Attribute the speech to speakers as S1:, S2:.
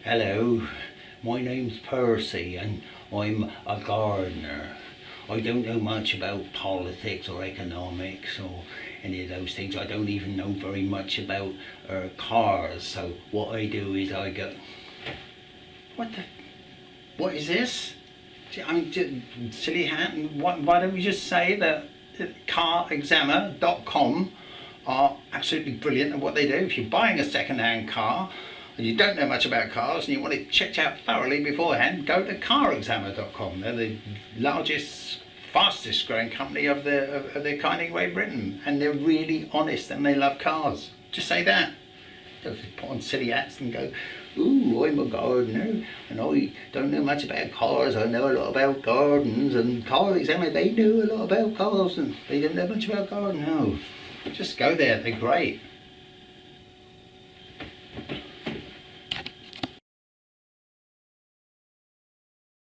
S1: Hello, my name's Percy and I'm a gardener. I don't know much about politics or economics or any of those things. I don't even know very much about cars. So what I do is I go, what is this? I'm just, silly hat. Why don't we just say that CarExamer.com are absolutely brilliant at what they do. If you're buying a second-hand car and you don't know much about cars and you want it checked out thoroughly beforehand, go to CarExamer.com. They're the largest, fastest growing company of their kind in Great Britain, and they're really honest and they love cars. Just say that. Don't put on silly hats and go, ooh, I'm a gardener and I don't know much about cars. I know a lot about gardens, and CarExamer, they know a lot about cars and they don't know much about gardens. No, just go there, they're great.